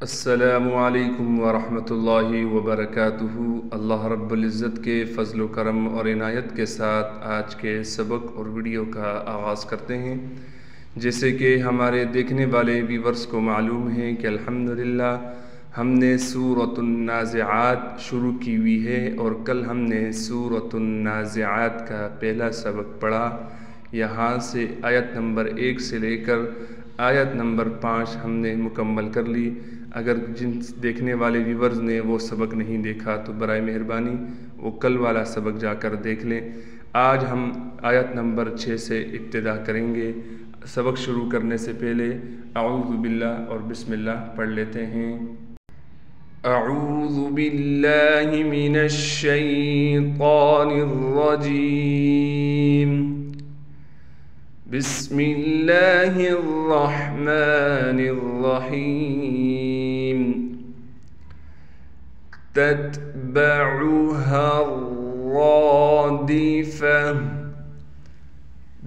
السلام علیکم ورحمۃ اللہ وبرکاتہ۔ اللہ رب العزت کے فضل و کرم اور عنایت کے ساتھ آج کے سبق اور ویڈیو کا آغاز کرتے ہیں۔ جیسے کہ ہمارے دیکھنے والے ویورز کو معلوم ہے کہ الحمدللہ ہم نے سورۃ النازعات شروع کی ہوئی ہے اور کل ہم نے سورۃ النازعات کا پہلا سبق پڑھا۔ یہاں سے آیت نمبر 1 سے لے کر آیت نمبر 5 ہم نے مکمل کر لی۔ اگر جن دیکھنے والے ویورز نے وہ سبق نہیں دیکھا تو برائے مہربانی وہ کل والا سبق جا کر دیکھ لیں۔ آج ہم آیت نمبر 6 سے ابتدا کریں گے۔ سبق شروع کرنے سے پہلے اعوذ باللہ اور بسم اللہ پڑھ لیتے ہیں۔ اعوذ باللہ من الشیطان الرجیم، بسم اللہ الرحمن الرحیم، تتبعها الرادفہ،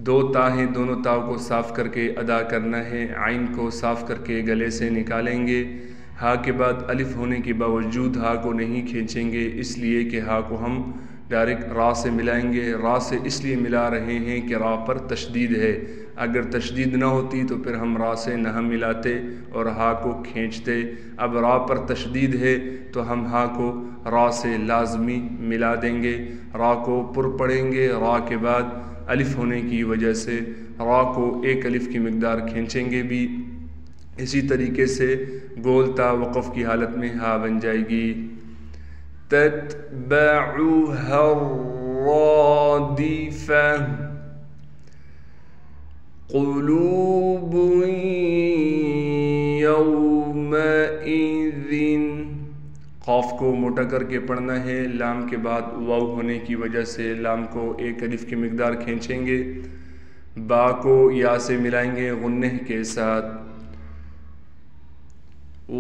دو تا ہیں، دونوں تاؤں کو صاف کر کے ادا کرنا ہے۔ عین کو صاف کر کے گلے سے نکالیں گے۔ ہا کے بعد الف ہونے کے باوجود ہا کو نہیں کھینچیں گے، اس لیے کہ ہا کو ہم ڈائریکٹ را سے ملائیں گے۔ را سے اس لیے ملا رہے ہیں کہ را پر تشدید ہے، اگر تشدید نہ ہوتی تو پھر ہم را سے نہ ملاتے اور ہا کو کھینچتے۔ اب را پر تشدید ہے تو ہم ہا کو را سے لازمی ملا دیں گے۔ را کو پر پڑھیں گے، را کے بعد الف ہونے کی وجہ سے را کو ایک الف کی مقدار کھینچیں گے بھی۔ اسی طریقے سے گول تا وقف کی حالت میں ہا بن جائے گی۔ تتبعها الرادفہ، قلوب یومئذ، قاف کو موٹا کر کے پڑھنا ہے۔ لام کے بعد واو ہونے کی وجہ سے لام کو ایک الف کی مقدار کھینچیں گے۔ با کو یا سے ملائیں گے غنہ کے ساتھ۔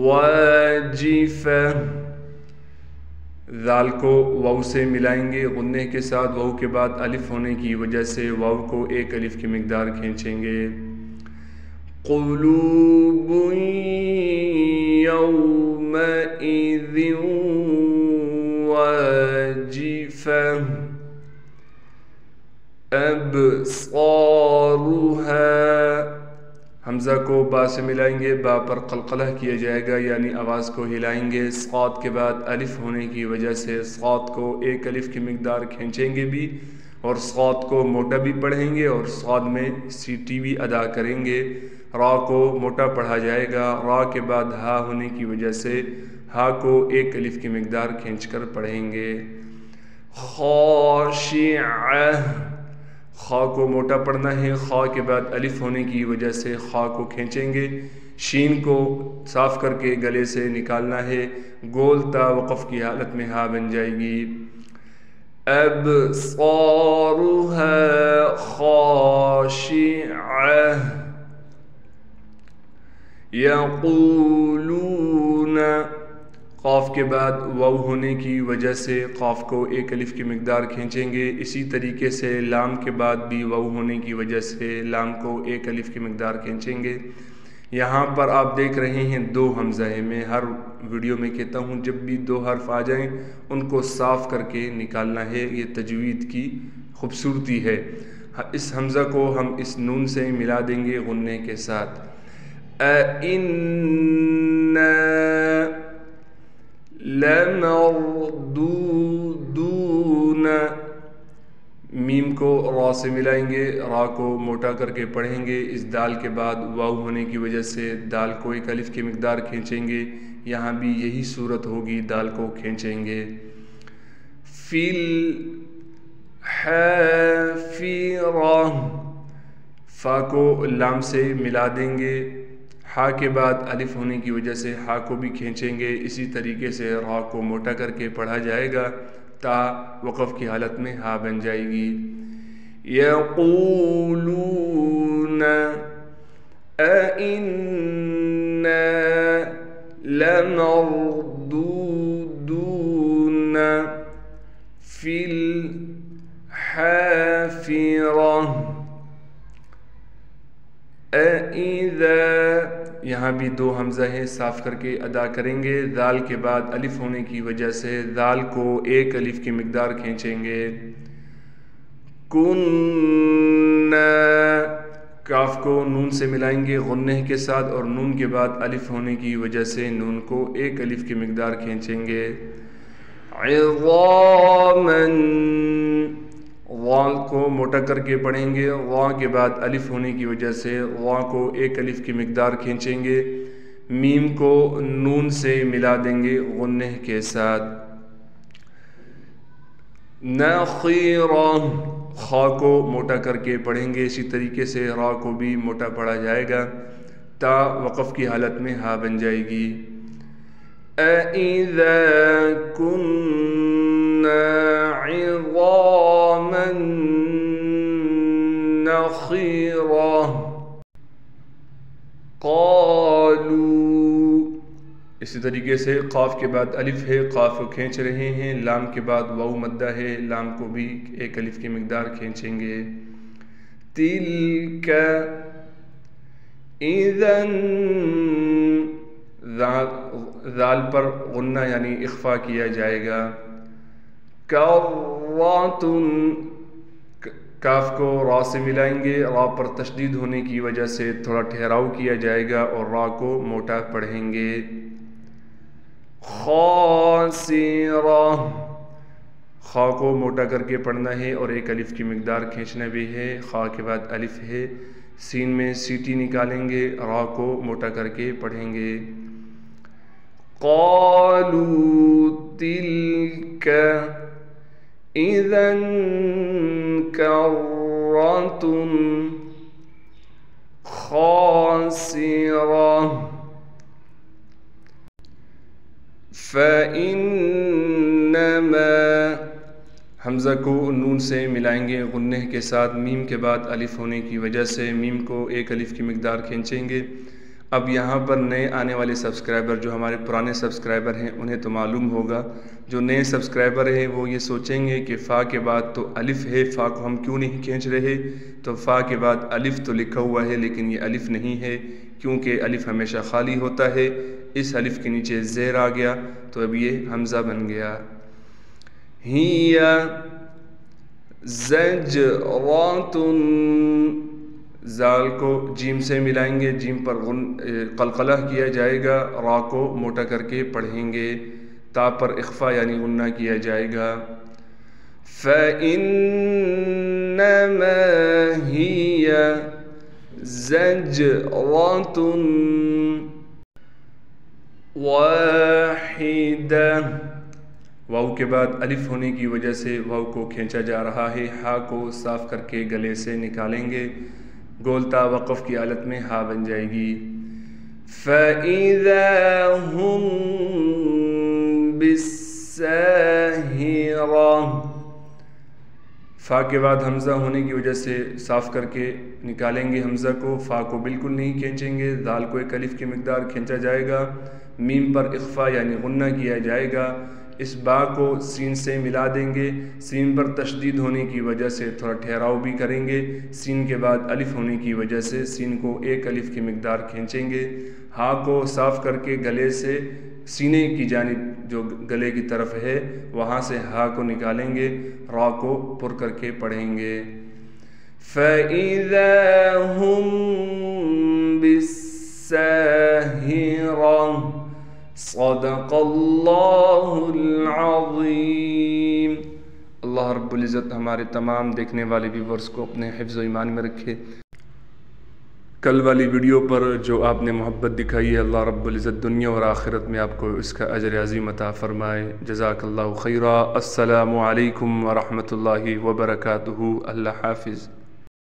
واجفہ، ذال کو واو سے ملائیں گے غنہ کے ساتھ، واو کے بعد الف ہونے کی وجہ سے واو کو ایک الف کی مقدار کھینچیں گے۔ قلوب یومئذ واجفہ، ابصارها، حمزہ کو با سے ملائیں گے، با پر قلقلہ کیا جائے گا یعنی آواز کو ہلائیں گے۔ صاد کے بعد الف ہونے کی وجہ سے صاد کو ایک الف کی مقدار کھینچیں گے بھی اور صاد کو موٹا بھی پڑھیں گے اور صاد میں سیٹی بھی ادا کریں گے۔ را کو موٹا پڑھا جائے گا، را کے بعد ہا ہونے کی وجہ سے ہا کو ایک الف کی مقدار کھینچ کر پڑھیں گے۔ خاشعہ، خا کو موٹا پڑھنا ہے، خا کے بعد الف ہونے کی وجہ سے خا کو کھینچیں گے۔ شین کو صاف کر کے گلے سے نکالنا ہے، گول تا وقف کی حالت میں ہا بن جائے گی۔ ابصارها خاشعہ، یقولون، قاف کے بعد واو ہونے کی وجہ سے قاف کو ایک الف کی مقدار کھینچیں گے۔ اسی طریقے سے لام کے بعد بھی واو ہونے کی وجہ سے لام کو ایک الف کی مقدار کھینچیں گے۔ یہاں پر آپ دیکھ رہے ہیں دو حمزہ ہیں، میں ہر ویڈیو میں کہتا ہوں جب بھی دو حرف آ جائیں ان کو صاف کر کے نکالنا ہے، یہ تجوید کی خوبصورتی ہے۔ اس حمزہ کو ہم اس نون سے ملا دیں گے غنہ کے ساتھ۔ لمردودون، میم کو را سے ملائیں گے، را کو موٹا کر کے پڑھیں گے۔ اس دال کے بعد واو ہونے کی وجہ سے دال کو ایک الف کی مقدار کھینچیں گے، یہاں بھی یہی صورت ہوگی، دال کو کھینچیں گے۔ فی الحافرہ، فا کو لام سے ملا دیں گے، ہا کے بعد الف ہونے کی وجہ سے ہا کو بھی کھینچیں گے۔ اسی طریقے سے را کو موٹا کر کے پڑھا جائے گا، تا وقف کی حالت میں ہا بن جائے گی۔ یقولون ائنا لمردودون فی الحافرہ، یہاں بھی 2 حمزہ ہیں، صاف کر کے ادا کریں گے۔ ذال کے بعد الف ہونے کی وجہ سے ذال کو 1 الف کی مقدار کھینچیں گے۔ کننا، کاف کو نون سے ملائیں گے غنہ کے ساتھ، اور نون کے بعد الف ہونے کی وجہ سے نون کو 1 الف کی مقدار کھینچیں گے۔ عظاماً، غال کو موٹا کر کے پڑھیں گے، غا کے بعد الف ہونے کی وجہ سے غا کو 1 الف کی مقدار کھینچیں گے۔ میم کو نون سے ملا دیں گے غنہ کے ساتھ۔ نخیرہ، خا کو موٹا کر کے پڑھیں گے، اسی طریقے سے را کو بھی موٹا پڑھا جائے گا، تا وقف کی حالت میں ہا بن جائے گی۔ اَإِذَا كُنَّا عِظَامًا نَخِيرًا، قَالُوا، اسی طریقے سے قاف کے بعد الف ہے، قاف کو کھینچ رہے ہیں، لام کے بعد واو مدہ ہے، لام کو بھی 1 الف کی مقدار کھینچیں گے۔ تِلْكَ اِذًا، ذال پر غنہ یعنی اخفا کیا جائے گا۔ کراتن، کاف کو را سے ملائیں گے، را پر تشدید ہونے کی وجہ سے تھوڑا ٹھہراؤ کیا جائے گا اور را کو موٹا پڑھیں گے۔ خاسرہ، خا کو موٹا کر کے پڑھنا ہے اور 1 الف کی مقدار کھینچنا بھی ہے، خا کے بعد الف ہے، سین میں سیٹی نکالیں گے، را کو موٹا کر کے پڑھیں گے۔ قالوا تلك اذا كرة خاسرة فإنما، حمزہ کو نون سے ملائیں گے غنہ کے ساتھ، میم کے بعد الف ہونے کی وجہ سے میم کو 1 الف کی مقدار کھینچیں گے۔ اب یہاں پر نئے آنے والے سبسکرائبر جو ہمارے پرانے سبسکرائبر ہیں انہیں تو معلوم ہوگا، جو نئے سبسکرائبر ہیں وہ یہ سوچیں گے کہ فا کے بعد تو الف ہے، فا کو ہم کیوں نہیں کھینچ رہے؟ تو فا کے بعد الف تو لکھا ہوا ہے لیکن یہ الف نہیں ہے، کیونکہ الف ہمیشہ خالی ہوتا ہے، اس الف کے نیچے زیر آ گیا تو اب یہ حمزہ بن گیا۔ ہی زجرات، زال کو جیم سے ملائیں گے، جیم پر قلقلہ کیا جائے گا، را کو موٹا کر کے پڑھیں گے، تا پر اخفا یعنی غنہ کیا جائے گا۔ فَإِنَّمَا هِيَ زَجْرَةٌ وَاحِدَةٌ، واو کے بعد الف ہونے کی وجہ سے واو کو کھینچا جا رہا ہے، ہا کو صاف کر کے گلے سے نکالیں گے، گولتا وقف کی حالت میں ہا بن جائے گی۔ فَإِذَا هُمْ بِالسَّاهِرَةِ، فا کے بعد حمزہ ہونے کی وجہ سے صاف کر کے نکالیں گے حمزہ کو، فا کو بالکل نہیں کھینچیں گے، دال کو 1 الف کی مقدار کھینچا جائے گا، میم پر اخفا یعنی غنہ کیا جائے گا، اس با کو سین سے ملا دیں گے، سین پر تشدید ہونے کی وجہ سے تھوڑا ٹھہراؤ بھی کریں گے، سین کے بعد الف ہونے کی وجہ سے سین کو 1 الف کی مقدار کھینچیں گے، ہا کو صاف کر کے گلے سے سینے کی جانب جو گلے کی طرف ہے وہاں سے ہا کو نکالیں گے، را کو پر کر کے پڑھیں گے۔ فَإِذَا هُمْ بِالسَّاهِرَةِ، صدق اللہ العظیم۔ اللہ رب العزت ہمارے تمام دیکھنے والے ویورز کو اپنے حفظ و ایمان میں رکھے۔ کل والی ویڈیو پر جو آپ نے محبت دکھائی ہے، اللہ رب العزت دنیا اور آخرت میں آپ کو اس کا اجر عظیم عطا فرمائے۔ جزاک اللہ خیرا۔ السلام علیکم ورحمۃ اللہ وبرکاتہ۔ اللہ حافظ۔